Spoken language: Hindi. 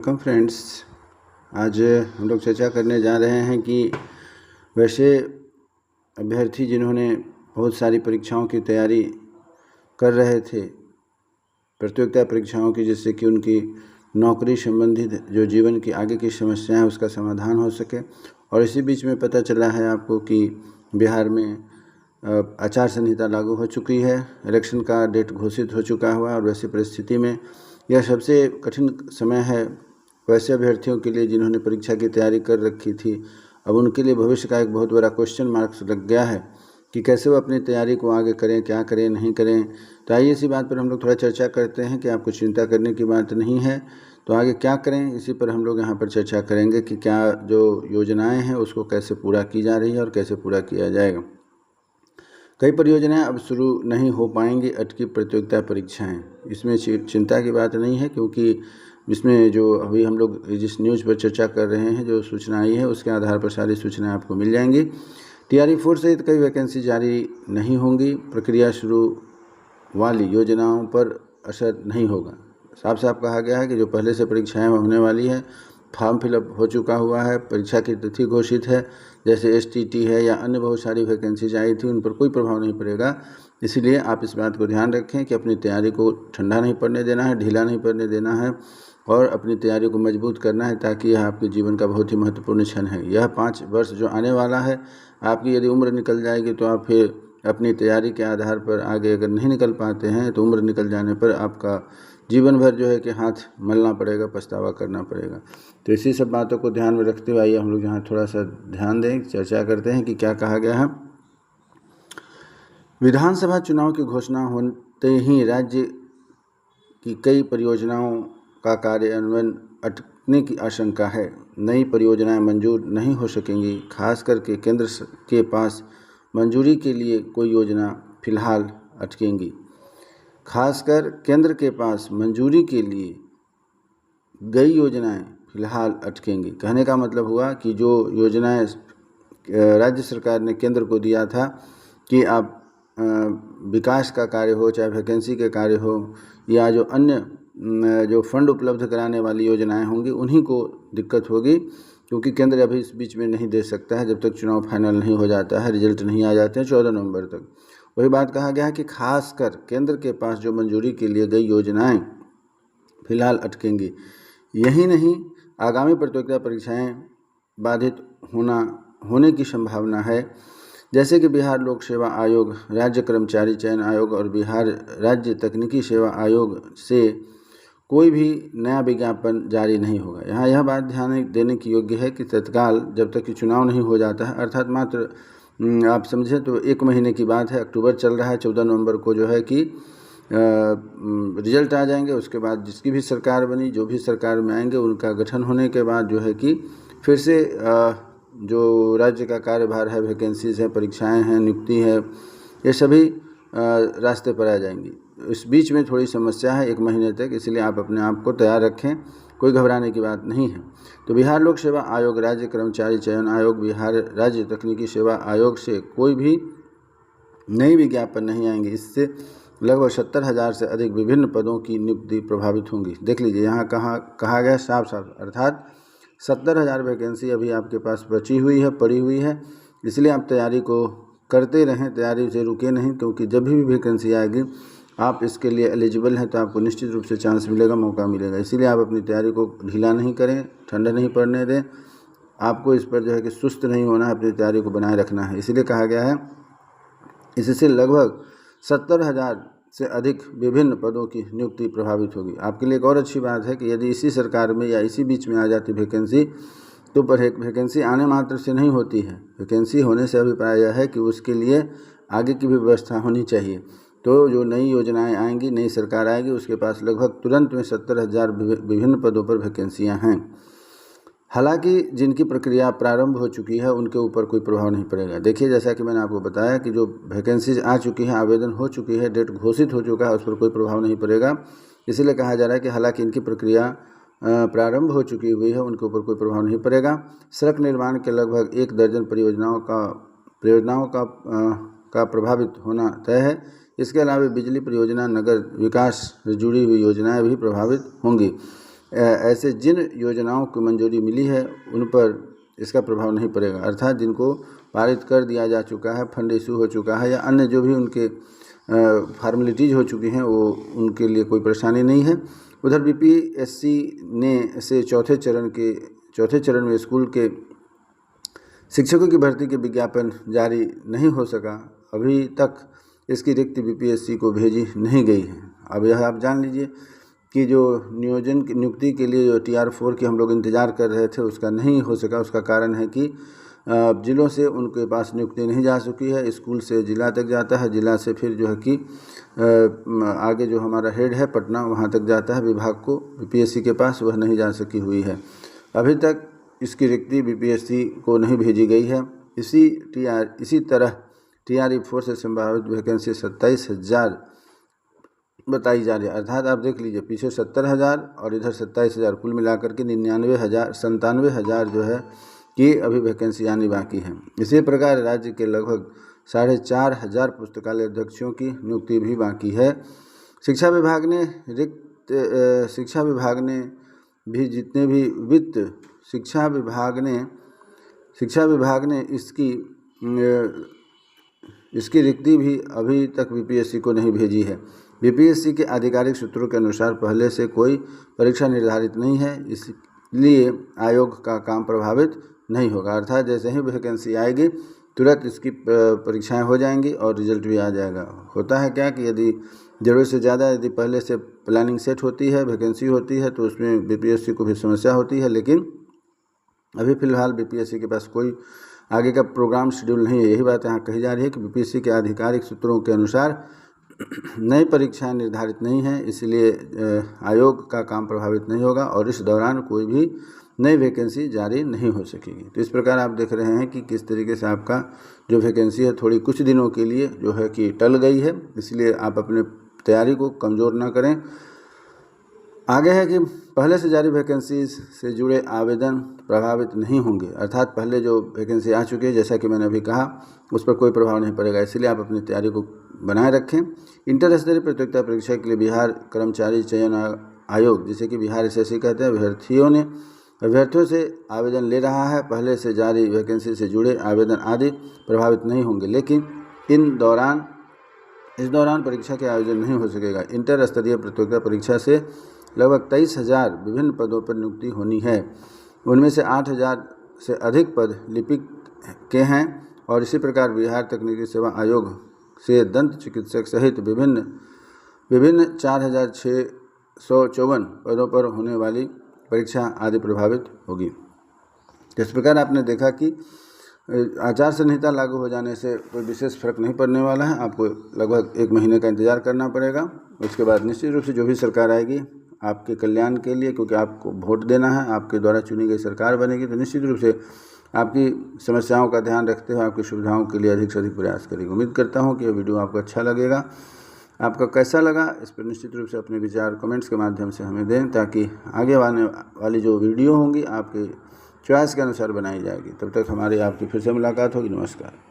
Welcome friends. आज हम लोग चर्चा करने जा रहे हैं कि वैसे अभ्यर्थी जिन्होंने बहुत सारी परीक्षाओं की तैयारी कर रहे थे, प्रतियोगिता परीक्षाओं की, जिससे कि उनकी नौकरी संबंधित जो जीवन की आगे की समस्याएं उसका समाधान हो सके। और इसी बीच में पता चला है आपको कि बिहार में आचार संहिता लागू हो चुकी है, इलेक्शन का डेट घोषित हो चुका हुआ। और वैसी परिस्थिति में यह सबसे कठिन समय है वैसे अभ्यर्थियों के लिए जिन्होंने परीक्षा की तैयारी कर रखी थी। अब उनके लिए भविष्य का एक बहुत बड़ा क्वेश्चन मार्क्स लग गया है कि कैसे वो अपनी तैयारी को आगे करें, क्या करें, नहीं करें। तो आइए इसी बात पर हम लोग थोड़ा चर्चा करते हैं कि आपको चिंता करने की बात नहीं है, तो आगे क्या करें इसी पर हम लोग यहाँ पर चर्चा करेंगे कि क्या जो योजनाएँ हैं उसको कैसे पूरा की जा रही है और कैसे पूरा किया जाएगा। कई परियोजनाएं अब शुरू नहीं हो पाएंगी, अटकी प्रतियोगिता परीक्षाएं। इसमें चिंता की बात नहीं है, क्योंकि इसमें जो अभी हम लोग जिस न्यूज़ पर चर्चा कर रहे हैं, जो सूचना आई है उसके आधार पर सारी सूचनाएं आपको मिल जाएंगी। TRE-4 सहित कई वैकेंसी जारी नहीं होंगी। प्रक्रिया शुरू वाली योजनाओं पर असर नहीं होगा। साफ साफ कहा गया है कि जो पहले से परीक्षाएं होने वाली है, फॉर्म फिलअप हो चुका हुआ है, परीक्षा की तिथि घोषित है, जैसे STT है या अन्य बहुत सारी वैकेंसीज आई थी, उन पर कोई प्रभाव नहीं पड़ेगा। इसीलिए आप इस बात को ध्यान रखें कि अपनी तैयारी को ठंडा नहीं पड़ने देना है, ढीला नहीं पड़ने देना है और अपनी तैयारी को मजबूत करना है, ताकि यह आपके जीवन का बहुत ही महत्वपूर्ण क्षण है। यह 5 वर्ष जो आने वाला है, आपकी यदि उम्र निकल जाएगी तो आप फिर अपनी तैयारी के आधार पर आगे अगर नहीं निकल पाते हैं तो उम्र निकल जाने पर आपका जीवन भर जो है कि हाथ मलना पड़ेगा, पछतावा करना पड़ेगा। तो इसी सब बातों को ध्यान में रखते हुए आइए हम लोग यहाँ थोड़ा सा ध्यान दें, चर्चा करते हैं कि क्या कहा गया है। विधानसभा चुनाव की घोषणा होते ही राज्य की कई परियोजनाओं का कार्यान्वयन अटकने की आशंका है। नई परियोजनाएं मंजूर नहीं हो सकेंगी, खास करके केंद्र के पास मंजूरी के लिए कोई योजना फिलहाल अटकेंगी। खासकर केंद्र के पास मंजूरी के लिए गई योजनाएं फिलहाल अटकेंगी। कहने का मतलब हुआ कि जो योजनाएं राज्य सरकार ने केंद्र को दिया था कि आप विकास का कार्य हो, चाहे वैकेंसी के कार्य हो, या जो अन्य जो फंड उपलब्ध कराने वाली योजनाएं होंगी, उन्हीं को दिक्कत होगी, क्योंकि केंद्र अभी इस बीच में नहीं दे सकता है जब तक चुनाव फाइनल नहीं हो जाता है, रिजल्ट नहीं आ जाते हैं 14 नवंबर तक। वही बात कहा गया है कि खासकर केंद्र के पास जो मंजूरी के लिए गई योजनाएं फिलहाल अटकेंगी। यही नहीं, आगामी प्रतियोगिता परीक्षाएं बाधित होने की संभावना है, जैसे कि बिहार लोक सेवा आयोग, राज्य कर्मचारी चयन आयोग और बिहार राज्य तकनीकी सेवा आयोग से कोई भी नया विज्ञापन जारी नहीं होगा। यहाँ यह बात ध्यान देने की योग्य है कि तत्काल जब तक कि चुनाव नहीं हो जाता है, अर्थात मात्र आप समझें तो 1 महीने की बात है, अक्टूबर चल रहा है, 14 नवंबर को जो है कि रिजल्ट आ जाएंगे। उसके बाद जिसकी भी सरकार बनी, जो भी सरकार में आएंगे, उनका गठन होने के बाद जो है कि फिर से जो राज्य का कार्यभार है, वैकेंसीज हैं, परीक्षाएं हैं, नियुक्ति है, ये सभी रास्ते पर आ जाएंगी। इस बीच में थोड़ी समस्या है 1 महीने तक, इसलिए आप अपने आप को तैयार रखें, कोई घबराने की बात नहीं है। तो बिहार लोक सेवा आयोग, राज्य कर्मचारी चयन आयोग, बिहार राज्य तकनीकी सेवा आयोग से कोई भी नई विज्ञापन नहीं आएंगे। इससे लगभग 70,000 से अधिक विभिन्न पदों की नियुक्ति प्रभावित होंगी। देख लीजिए यहाँ कहा गया साफ साफ, अर्थात 70,000 वैकेंसी अभी आपके पास बची हुई है, पड़ी हुई है। इसलिए आप तैयारी को करते रहें, तैयारी से रुके नहीं, क्योंकि जब भी वैकेंसी आएगी आप इसके लिए एलिजिबल हैं तो आपको निश्चित रूप से चांस मिलेगा, मौका मिलेगा। इसीलिए आप अपनी तैयारी को ढीला नहीं करें, ठंडा नहीं पड़ने दें। आपको इस पर जो है कि सुस्त नहीं होना है, अपनी तैयारी को बनाए रखना है। इसीलिए कहा गया है इससे लगभग 70,000 से अधिक विभिन्न पदों की नियुक्ति प्रभावित होगी। आपके लिए एक और अच्छी बात है कि यदि इसी सरकार में या इसी बीच में आ जाती वैकेंसी, तो पर एक वैकेंसी आने मात्र से नहीं होती है। वैकेंसी होने से अभिप्राय यह है कि उसके लिए आगे की भी व्यवस्था होनी चाहिए। तो जो नई योजनाएं आएंगी, नई सरकार आएगी, उसके पास लगभग तुरंत में 70,000 विभिन्न पदों पर वैकेंसियाँ हैं। हालांकि जिनकी प्रक्रिया प्रारंभ हो चुकी है उनके ऊपर कोई प्रभाव नहीं पड़ेगा। देखिए, जैसा कि मैंने आपको बताया कि जो वैकेंसीज आ चुकी हैं, आवेदन हो चुकी है, डेट घोषित हो चुका है, उस पर कोई प्रभाव नहीं पड़ेगा। इसीलिए कहा जा रहा है कि हालांकि इनकी प्रक्रिया प्रारंभ हो चुकी हुई है, उनके ऊपर कोई प्रभाव नहीं पड़ेगा। सड़क निर्माण के लगभग 1 दर्जन परियोजनाओं का प्रभावित होना तय है। इसके अलावा बिजली परियोजना, नगर विकास से जुड़ी हुई योजनाएं भी प्रभावित होंगी। ऐसे जिन योजनाओं को मंजूरी मिली है उन पर इसका प्रभाव नहीं पड़ेगा, अर्थात जिनको पारित कर दिया जा चुका है, फंड इशू हो चुका है या अन्य जो भी उनके फॉर्मेलिटीज़ हो चुकी हैं वो उनके लिए कोई परेशानी नहीं है। उधर बीपीएससी ने से चौथे चरण में स्कूल के शिक्षकों की भर्ती के विज्ञापन जारी नहीं हो सका। अभी तक इसकी रिक्ति बीपीएससी को भेजी नहीं गई है। अब यह आप जान लीजिए कि जो नियुक्ति के लिए जो TR4 की हम लोग इंतज़ार कर रहे थे उसका नहीं हो सका। उसका कारण है कि जिलों से उनके पास नियुक्ति नहीं जा सकी है, स्कूल से जिला तक जाता है, जिला से फिर जो है कि आगे जो हमारा हेड है पटना वहाँ तक जाता है विभाग को, बीपीएससी के पास वह नहीं जा सकी हुई है। अभी तक इसकी रिक्ति बीपीएससी को नहीं भेजी गई है। इसी तरह TRE4 से संभावित वैकेंसी 27,000 बताई जा रही है, अर्थात आप देख लीजिए पीछे 70,000 और इधर 27,000, कुल मिलाकर के 97,000 जो है कि अभी वैकेंसी आनी बाकी है। इसी प्रकार राज्य के लगभग 4,500 पुस्तकालय अध्यक्षों की नियुक्ति भी बाकी है। शिक्षा विभाग ने भी जितने भी शिक्षा विभाग ने इसकी रिक्ति भी अभी तक बीपीएससी को नहीं भेजी है। बीपीएससी के आधिकारिक सूत्रों के अनुसार पहले से कोई परीक्षा निर्धारित नहीं है, इसलिए आयोग का काम प्रभावित नहीं होगा, अर्थात जैसे ही वैकेंसी आएगी तुरंत इसकी परीक्षाएं हो जाएंगी और रिजल्ट भी आ जाएगा। होता है क्या कि यदि ज़रूरत से ज़्यादा यदि पहले से प्लानिंग सेट होती है, वैकेंसी होती है, तो उसमें बीपीएससी को भी समस्या होती है। लेकिन अभी फ़िलहाल बीपीएससी के पास कोई आगे का प्रोग्राम शेड्यूल नहीं है। यही बात यहाँ कही जा रही है कि बीपीएससी के आधिकारिक सूत्रों के अनुसार नई परीक्षाएं निर्धारित नहीं हैं, इसलिए आयोग का काम प्रभावित नहीं होगा और इस दौरान कोई भी नई वैकेंसी जारी नहीं हो सकेगी। तो इस प्रकार आप देख रहे हैं कि किस तरीके से आपका जो वैकेंसी है थोड़ी कुछ दिनों के लिए जो है कि टल गई है, इसलिए आप अपने तैयारी को कमज़ोर ना करें। आगे है कि पहले से जारी वैकेंसी से जुड़े आवेदन प्रभावित नहीं होंगे, अर्थात पहले जो वैकेंसी आ चुकी है जैसा कि मैंने अभी कहा उस पर कोई प्रभाव नहीं पड़ेगा, इसलिए आप अपनी तैयारी को बनाए रखें। इंटर स्तरीय प्रतियोगिता परीक्षा के लिए बिहार कर्मचारी चयन आयोग, जिसे कि बिहार SSC कहते हैं, अभ्यर्थियों से आवेदन ले रहा है। पहले से जारी वैकेंसी से जुड़े आवेदन आदि प्रभावित नहीं होंगे, लेकिन इस दौरान परीक्षा के आयोजन नहीं हो सकेगा। इंटर स्तरीय प्रतियोगिता परीक्षा से लगभग 23,000 विभिन्न पदों पर नियुक्ति होनी है। उनमें से 8,000 से अधिक पद लिपिक के हैं और इसी प्रकार बिहार तकनीकी सेवा आयोग से दंत चिकित्सक सहित विभिन्न 4,654 पदों पर होने वाली परीक्षा आदि प्रभावित होगी। इस प्रकार आपने देखा कि आचार संहिता लागू हो जाने से कोई विशेष फर्क नहीं पड़ने वाला है। आपको लगभग 1 महीने का इंतज़ार करना पड़ेगा। उसके बाद निश्चित रूप से जो भी सरकार आएगी आपके कल्याण के लिए, क्योंकि आपको वोट देना है, आपके द्वारा चुनी गई सरकार बनेगी, तो निश्चित रूप से आपकी समस्याओं का ध्यान रखते हुए आपकी सुविधाओं के लिए अधिक से अधिक प्रयास करेगी। उम्मीद करता हूँ कि यह वीडियो आपको अच्छा लगेगा। आपका कैसा लगा इस पर निश्चित रूप से अपने विचार कमेंट्स के माध्यम से हमें दें, ताकि आगे आने वाली जो वीडियो होंगी आपके चॉइस के अनुसार बनाई जाएगी। तब तक हमारी आपकी फिर से मुलाकात होगी। नमस्कार।